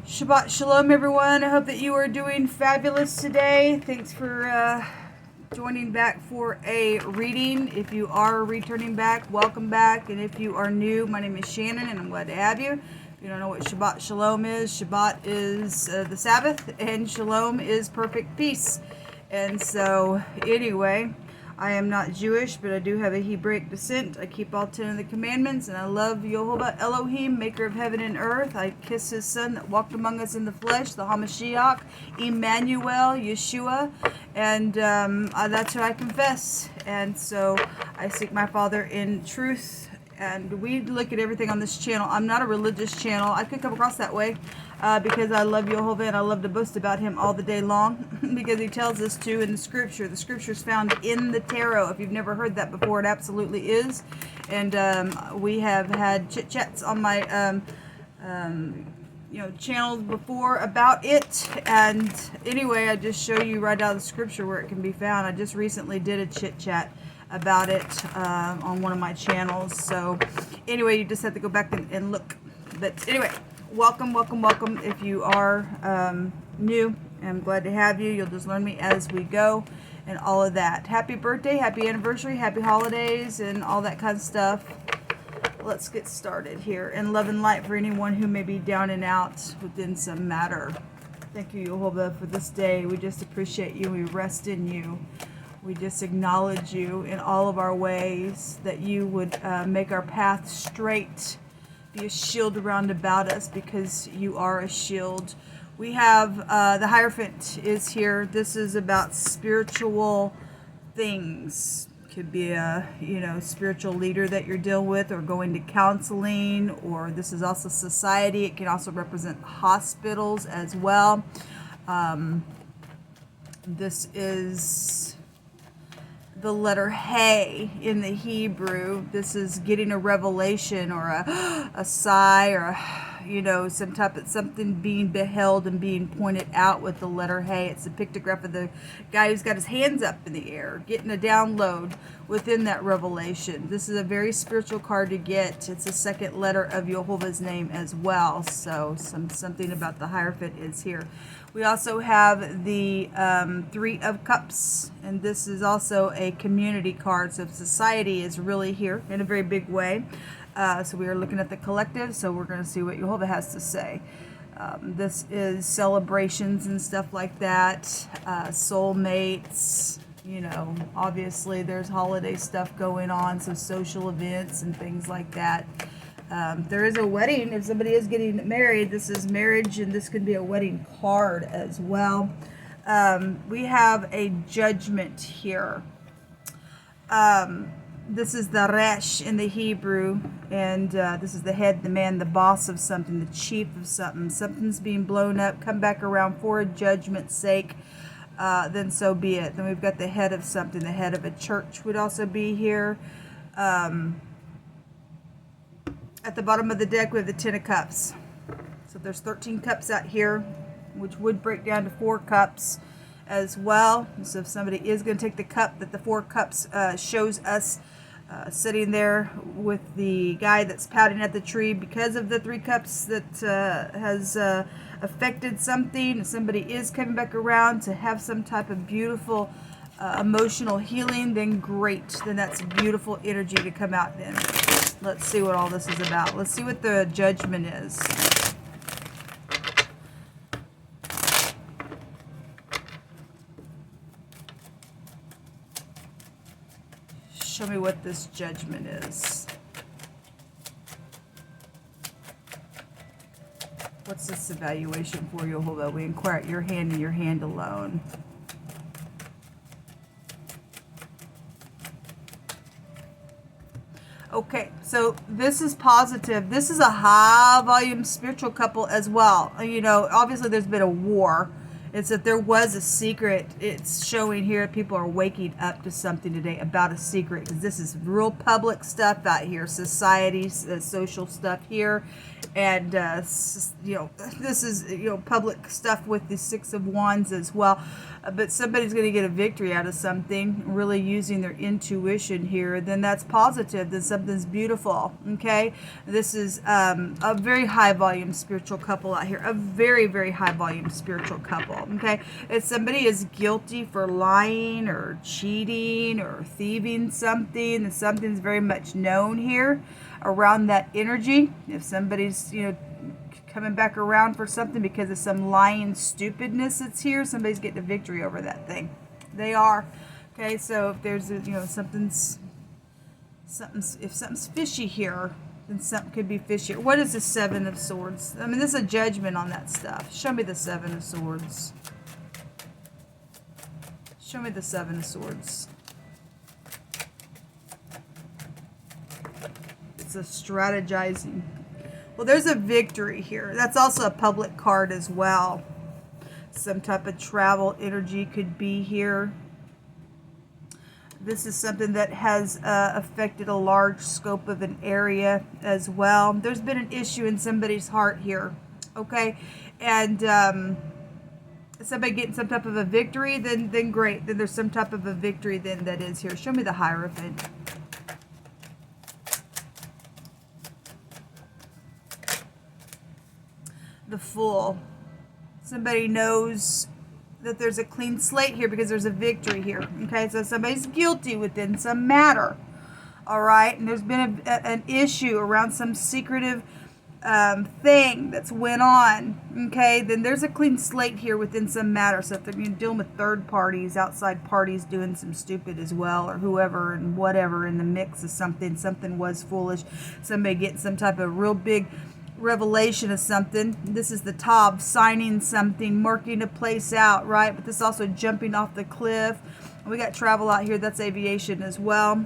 Shabbat Shalom, everyone. I hope that you are doing fabulous today. Thanks for joining back for a reading. If you are returning back, welcome back. And if you are new, my name is Shannon, and I'm glad to have you. If you don't know what Shabbat Shalom is, Shabbat is the Sabbath, and Shalom is perfect peace. And so, anyway, I am not Jewish, but I do have a Hebraic descent. I keep all 10 of the commandments, and I love Jehovah Elohim, maker of heaven and earth. I kiss his son that walked among us in the flesh, the HaMashiach, Emmanuel, Yeshua, and that's who I confess. And so I seek my Father in truth, and we look at everything on this channel. I'm not a religious channel. I could come across that way. Because I love Jehovah and I love to boast about him all the day long because he tells us to in the scripture. The scripture is found in the tarot. If you've never heard that before, it absolutely is. And we have had chit-chats on my channels before about it. And anyway, I just show you right out of the scripture where it can be found. I just recently did a chit-chat about it on one of my channels. So anyway, you just have to go back and look. But anyway, welcome. If you are new, I'm glad to have you. You'll just learn me as we go and all of that. Happy birthday, happy anniversary, happy holidays, and all that kind of stuff. Let's get started here. And love and light for anyone who may be down and out within some matter. Thank you, Jehovah, for this day. We just appreciate you. We rest in you. We just acknowledge you in all of our ways, that you would make our path straight. Be a shield around about us, because you are a shield. We have the Hierophant is here. This is about spiritual things. Could be a spiritual leader that you're dealing with, or going to counseling, or this is also society. It can also represent hospitals as well. This is the letter Hey in the Hebrew. This is getting a revelation, or a sigh, or some type of something being beheld and being pointed out with the letter Hey. It's a pictograph of the guy who's got his hands up in the air, getting a download within that revelation. This is a very spiritual card to get. It's the second letter of Jehovah's name as well. So something about the Hierophant is here. We also have the Three of Cups, and this is also a community card. So society is really here in a very big way. So we are looking at the collective, so we're going to see what Jehovah has to say. This is celebrations and stuff like that, soulmates, obviously there's holiday stuff going on, so social events and things like that. There is a wedding. If somebody is getting married, this is marriage, and this could be a wedding card as well. We have a judgment here. This is the Resh in the Hebrew, and this is the head, the man, the boss of something, the chief of something. Something's being blown up, come back around for a judgment's sake, then so be it. Then we've got the head of something, the head of a church would also be here. At the bottom of the deck, we have the 10 of Cups. So there's 13 cups out here, which would break down to 4 cups as well. So if somebody is going to take the cup that the 4 cups shows us, sitting there with the guy that's pouting at the tree because of the 3 cups that has affected something. If somebody is coming back around to have some type of beautiful emotional healing, then great. Then that's beautiful energy to come out then. Let's see what all this is about. Let's see what the judgment is. Show me what this judgment is. What's this evaluation for, Jehovah? We inquire at your hand and your hand alone. Okay, so this is positive. This is a high volume spiritual couple as well. Obviously there's been a war It's that there was a secret. It's showing here people are waking up to something today about a secret, because this is real public stuff out here, society, social stuff here, and you know, this is, you know, public stuff with the Six of Wands as well. But somebody's going to get a victory out of something, really using their intuition here. Then that's positive. Then something's beautiful. Okay, this is a very high volume spiritual couple out here. A very, very high volume spiritual couple. Okay, if somebody is guilty for lying or cheating or thieving something, then something's very much known here around that energy. If somebody's, you know, coming back around for something because of some lying stupidness that's here, somebody's getting a victory over that thing. They are. Okay, so if there's a, you know, something's if something's fishy here, then something could be fishy. What is the Seven of Swords? I mean, this is a judgment on that stuff. Show me the Seven of Swords. Show me the Seven of Swords. It's a strategizing. Well, there's a victory here. That's also a public card as well. Some type of travel energy could be here. This is something that has affected a large scope of an area as well. There's been an issue in somebody's heart here, okay? And somebody getting some type of a victory, then great. Then there's some type of a victory then that is here. Show me the Hierophant. The Fool. Somebody knows that there's a clean slate here because there's a victory here. Okay, so somebody's guilty within some matter. All right, and there's been an issue around some secretive thing that's went on. Okay, then there's a clean slate here within some matter. So if they're dealing with third parties, outside parties doing some stupid as well, or whoever and whatever in the mix of something, something was foolish. Somebody getting some type of real big revelation of something. This is the top, signing something, marking a place out, right? But this also jumping off the cliff. We got travel out here. That's aviation as well.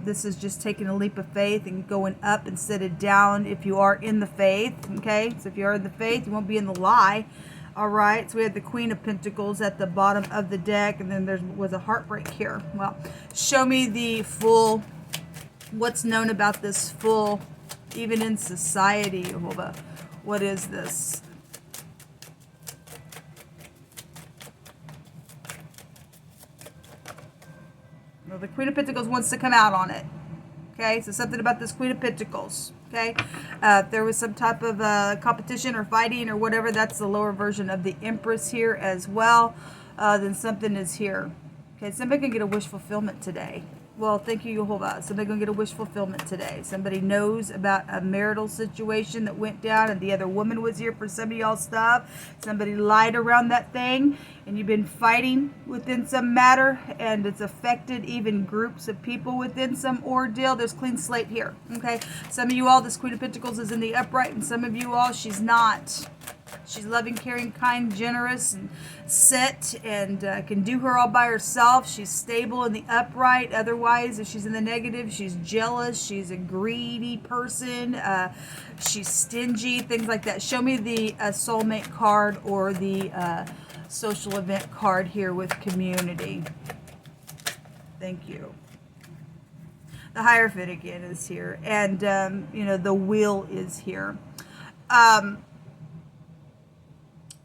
This is just taking a leap of faith and going up instead of down if you are in the faith. Okay, so if you are in the faith, you won't be in the lie. All right, so we had the Queen of Pentacles at the bottom of the deck, and then there was a heartbreak here. Well, show me the Fool. What's known about this Fool? Even in society, what is this? Well, the Queen of Pentacles wants to come out on it. Okay, so something about this Queen of Pentacles. Okay, if there was some type of competition or fighting or whatever, that's the lower version of the Empress here as well. Then something is here. Okay, somebody can get a wish fulfillment today. Well, thank you, Jehovah. Somebody gonna get a wish fulfillment today. Somebody knows about a marital situation that went down and the other woman was here for some of y'all stuff. Somebody lied around that thing and you've been fighting within some matter and it's affected even groups of people within some ordeal. There's clean slate here, okay? Some of you all, this Queen of Pentacles is in the upright, and some of you all, she's not. She's loving, caring, kind, generous, and set, and can do her all by herself. She's stable in the upright. Otherwise, if she's in the negative, she's jealous. She's a greedy person. She's stingy, things like that. Show me the soulmate card or the social event card here with community. Thank you. The Hierophant again is here, and you know, the Wheel is here.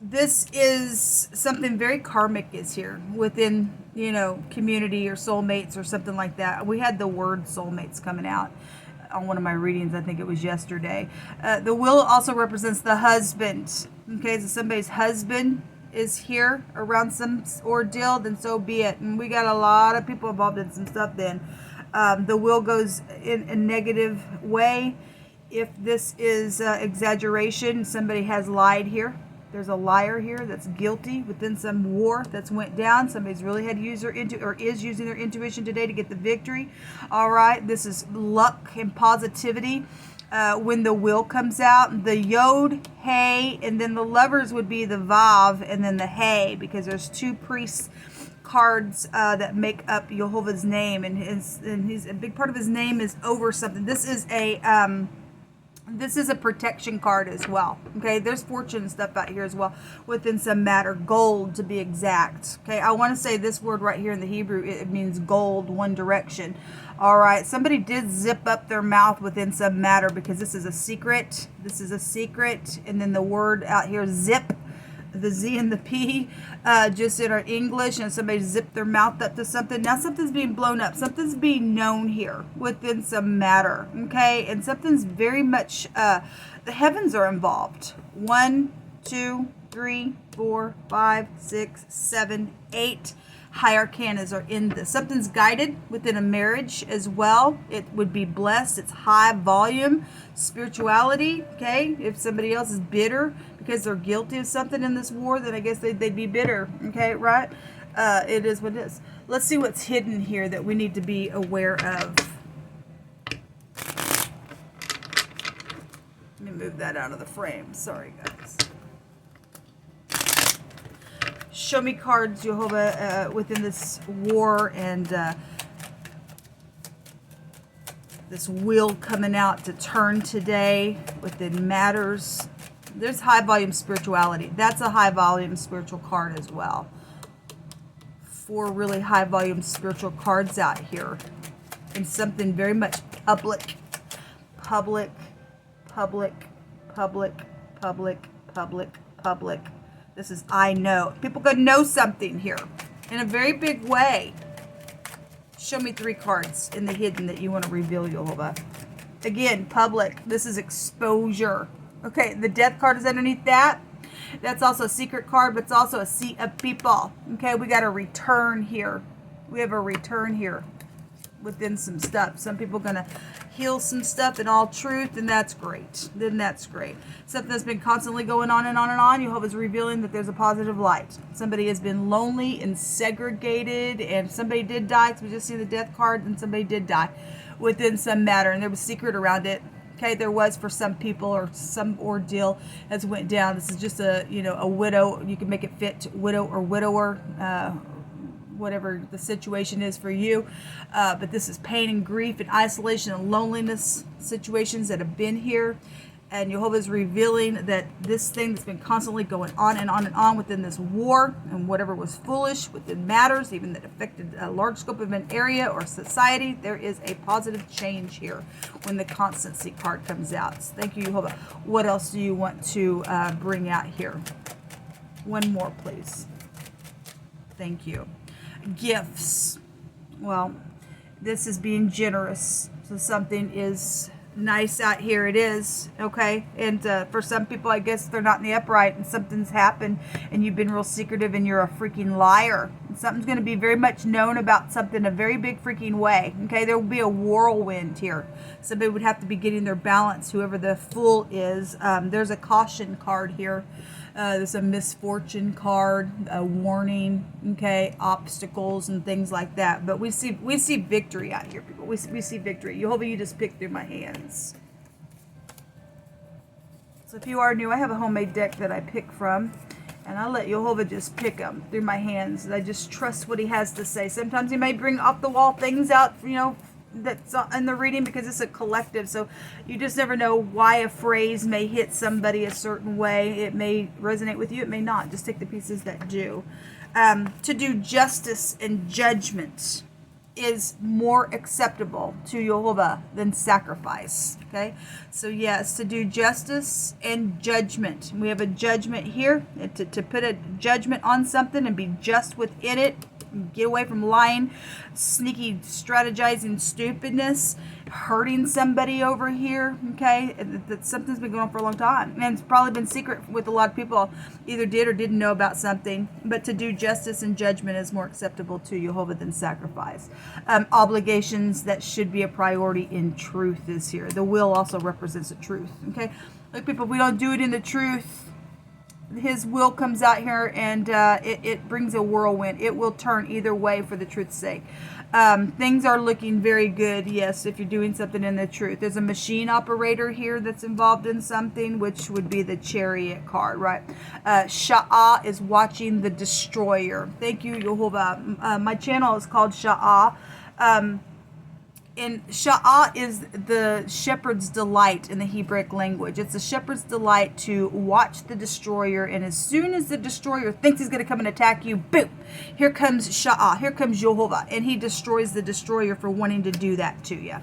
This is something very karmic is here within, you know, community or soulmates or something like that. We had the word soulmates coming out on one of my readings. I think it was yesterday. The Wheel also represents the husband. Okay, so somebody's husband is here around some ordeal, then so be it. And we got a lot of people involved in some stuff then. The Wheel goes in a negative way. If this is exaggeration, somebody has lied here. There's a liar here that's guilty within some war that's went down. Somebody's really had to use their is using their intuition today to get the victory. All right, this is luck and positivity. When the Wheel comes out, the Yod, Hey, and then the Lovers would be the Vav and then the Hey, because there's two priests cards that make up Jehovah's name, and he's a big part of his name is over something. This is a This is a protection card as well. Okay, there's fortune stuff out here as well within some matter. Gold, to be exact. Okay, I want to say this word right here in the Hebrew, it means gold, one direction. All right, somebody did zip up their mouth within some matter because this is a secret. This is a secret. And then the word out here, zip, the Z and the P, just in our English, and somebody zipped their mouth up to something. Now something's being blown up. Something's being known here within some matter, okay? And something's very much, the heavens are involved. 1, 2, 3, 4, 5, 6, 7, 8 high arcanas are in this. Something's guided within a marriage as well. It would be blessed. It's high volume spirituality, okay? If somebody else is bitter because they're guilty of something in this war, then I guess they'd be bitter, okay, right? It is what it is. Let's see what's hidden here that we need to be aware of. Let me move that out of the frame. Sorry, guys. Show me cards, Jehovah, within this war and this wheel coming out to turn today within matters. There's high volume spirituality. That's a high volume spiritual card as well. 4 really high volume spiritual cards out here. And something very much public. Public, public, public, public, public, public. This is I know. People could know something here in a very big way. Show me 3 cards in the hidden that you want to reveal, Jehovah. Again, public. This is exposure. Okay, the death card is underneath that. That's also a secret card, but it's also a seat of people. Okay, we got a return here. We have a return here within some stuff. Some people are going to heal some stuff in all truth, and that's great. Then that's great. Something that's been constantly going on and on and on. Jehovah's revealing that there's a positive light. Somebody has been lonely and segregated, and somebody did die. Because we just see the death card, and somebody did die within some matter, and there was secret around it. Okay, there was for some people, or some ordeal has went down. This is just a, you know, a widow. You can make it fit widow or widower, whatever the situation is for you. But this is pain and grief and isolation and loneliness situations that have been here. And Jehovah is revealing that this thing that's been constantly going on and on and on within this war, and whatever was foolish within matters, even that affected a large scope of an area or society, there is a positive change here when the constancy card comes out. So thank you, Jehovah. What else do you want to bring out here? One more, please. Thank you. Gifts. Well, this is being generous. So something is nice out here. It is, okay? And for some people, I guess they're not in the upright and something's happened and you've been real secretive and you're a freaking liar. And something's going to be very much known about something a very big freaking way, okay? There will be a whirlwind here. Somebody would have to be getting their balance, whoever the fool is. There's a caution card here. There's a misfortune card, a warning, okay, obstacles and things like that. But we see victory out here, people. We see victory. Jehovah, you just pick through my hands. So if you are new, I have a homemade deck that I pick from, and I let Jehovah just pick them through my hands. And I just trust what he has to say. Sometimes he may bring off the wall things out, you know, that's in the reading because it's a collective, so you just never know why a phrase may hit somebody a certain way. It may resonate with you, it may not. Just take the pieces that do. To do justice and judgment is more acceptable to Jehovah than sacrifice. Okay, so yes, to do justice and judgment. We have a judgment here, to put a judgment on something and be just within it. Get away from lying, sneaky strategizing stupidness, hurting somebody over here, okay? That something's been going on for a long time. And it's probably been secret with a lot of people, either did or didn't know about something. But to do justice and judgment is more acceptable to Jehovah than sacrifice. Obligations that should be a priority in truth is here. The will also represents the truth, okay? Like people, we don't do it in the truth. His will comes out here and it brings a whirlwind. It will turn either way for the truth's sake. Things are looking very good, yes, if you're doing something in the truth. There's a machine operator here that's involved in something, which would be the chariot card, right? ShAhH is watching the destroyer. Thank you, Jehovah. My channel is called ShAhH. And ShAhH is the shepherd's delight in the Hebrew language. It's a shepherd's delight to watch the destroyer, and as soon as the destroyer thinks he's going to come and attack you, boom, here comes ShAhH, here comes Jehovah, and he destroys the destroyer for wanting to do that to you.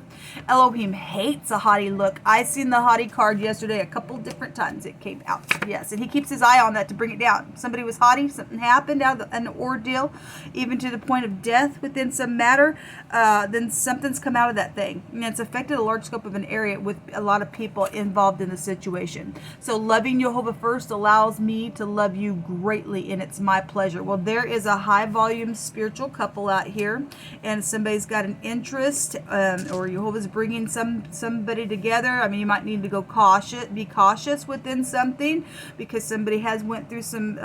Elohim hates a haughty look. I seen the haughty card yesterday a couple different times. It came out, yes, and he keeps his eye on that to bring it down. Somebody was haughty, something happened out of an ordeal, even to the point of death within some matter, then something's come out of that thing, and it's affected a large scope of an area with a lot of people involved in the situation. So loving Jehovah first allows me to love you greatly, and it's my pleasure. Well, there is a high volume spiritual couple out here, and somebody's got an interest, or Jehovah's bringing somebody together. I mean, you might need to be cautious within something, because somebody has went through some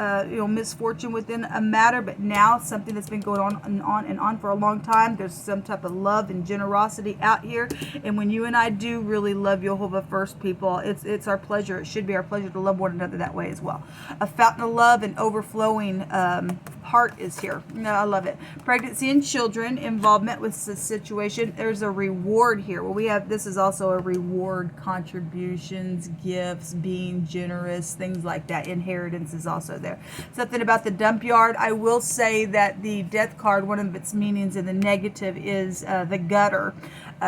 misfortune within a matter, but now something that's been going on for a long time. There's some type of love and generosity out here, and when you and I do really love Jehovah first, people, it's our pleasure. It should be our pleasure to love one another that way as well. A fountain of love and overflowing heart is here. No, I love it. Pregnancy and children, involvement with the situation. There's a reward here. Well, we have, this is also a reward, contributions, gifts, being generous, things like that. Inheritance is also there. Something about the dump yard. I will say that the death card, one of its meanings in the negative is the gutter.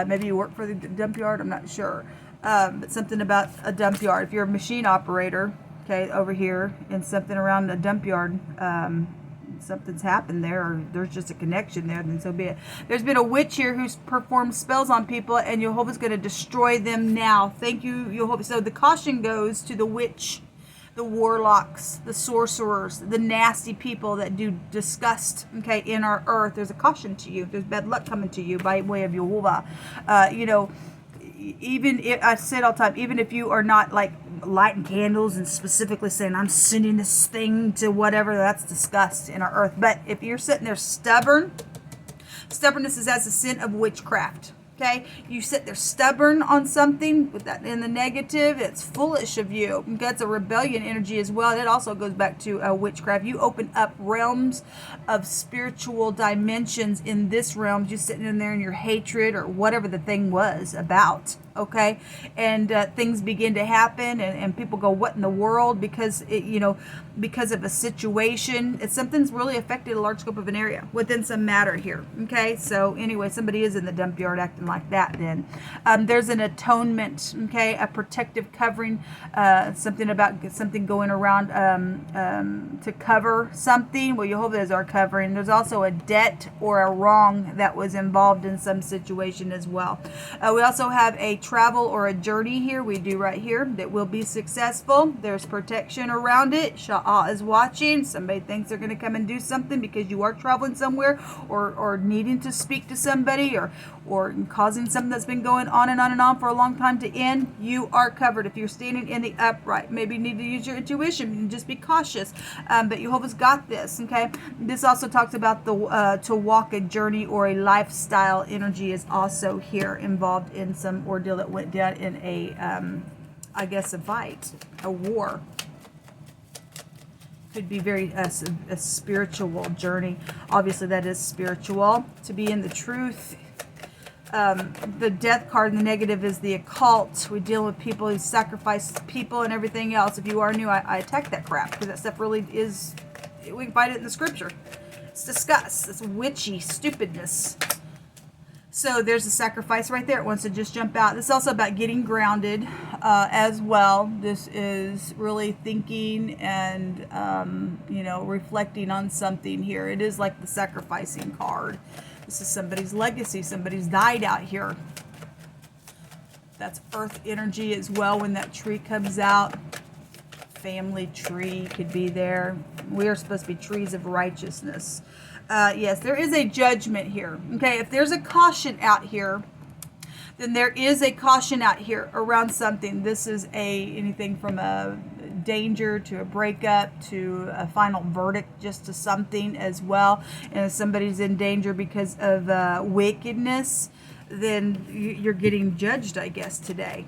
Maybe you work for the dump yard, I'm not sure. But something about a dump yard. If you're a machine operator, okay, over here, and something around a dump yard, something's happened there, or there's just a connection there, then so be it. There's been a witch here who's performed spells on people, and Jehovah's going to destroy them now. Thank you, Jehovah. So the caution goes to the witch, the warlocks, the sorcerers, the nasty people that do disgust, okay, in our earth. There's a caution to you. There's bad luck coming to you by way of Jehovah. Even if, I say it all the time, even if you are not like lighting candles and specifically saying, I'm sending this thing to whatever, that's disgust in our earth. But if you're sitting there stubbornness is as a sin of witchcraft. Okay, you sit there stubborn on something with that in the negative, it's foolish of you. That's a rebellion energy as well. It also goes back to witchcraft. You open up realms of spiritual dimensions in this realm, just sitting in there in your hatred or whatever the thing was about. Okay, and things begin to happen, and people go, what in the world? Because because of a situation, something's really affected a large scope of an area within some matter here. Okay, so anyway, somebody is in the dump yard acting like that. Then there's an atonement, okay, a protective covering, something about something going around to cover something. Well, Jehovah is our covering. There's also a debt or a wrong that was involved in some situation as well. We also have a travel or a journey here. We do right here that will be successful. There's protection around it. ShAhH is watching. Somebody thinks they're going to come and do something because you are traveling somewhere, or needing to speak to somebody, or causing something that's been going on and on and on for a long time to end. You are covered. If you're standing in the upright, maybe you need to use your intuition and just be cautious, but Jehovah's got this. Okay, this also talks about the to walk a journey or a lifestyle energy is also here involved in some ordeal that went down in a I guess a fight, a war. Could be very a spiritual journey. Obviously that is spiritual, to be in the truth. The death card in the negative is the occult. We deal with people who sacrifice people and everything else. If you are new, I attack that crap, because that stuff really is, we can find it in the scripture. It's disgust. It's witchy stupidness. So there's a sacrifice right there. It wants to just jump out. This is also about getting grounded as well. This is really thinking and, reflecting on something here. It is like the sacrificing card. This is somebody's legacy. Somebody's died out here. That's earth energy as well when that tree comes out. Family tree could be there. We are supposed to be trees of righteousness. Yes, there is a judgment here. Okay, if there's a caution out here, then there is a caution out here around something. This is anything from a danger to a breakup to a final verdict, just to something as well. And if somebody's in danger because of wickedness, then you're getting judged, I guess, today.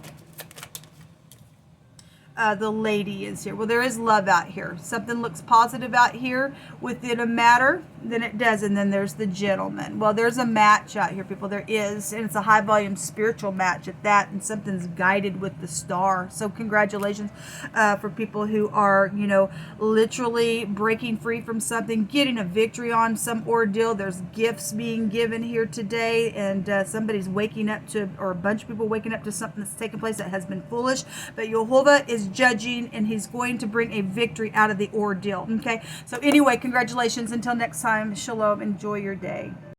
the lady is here. Well, there is love out here. Something looks positive out here within a matter, then it does. And then there's the gentleman. Well, there's a match out here, people. There is. And it's a high volume spiritual match at that. And something's guided with the star. So congratulations for people who are, you know, literally breaking free from something, getting a victory on some ordeal. There's gifts being given here today. And somebody's waking up to, or a bunch of people waking up to something that's taken place that has been foolish. But Jehovah is judging, and he's going to bring a victory out of the ordeal. Okay, so anyway, congratulations. Until next time, shalom. Enjoy your day.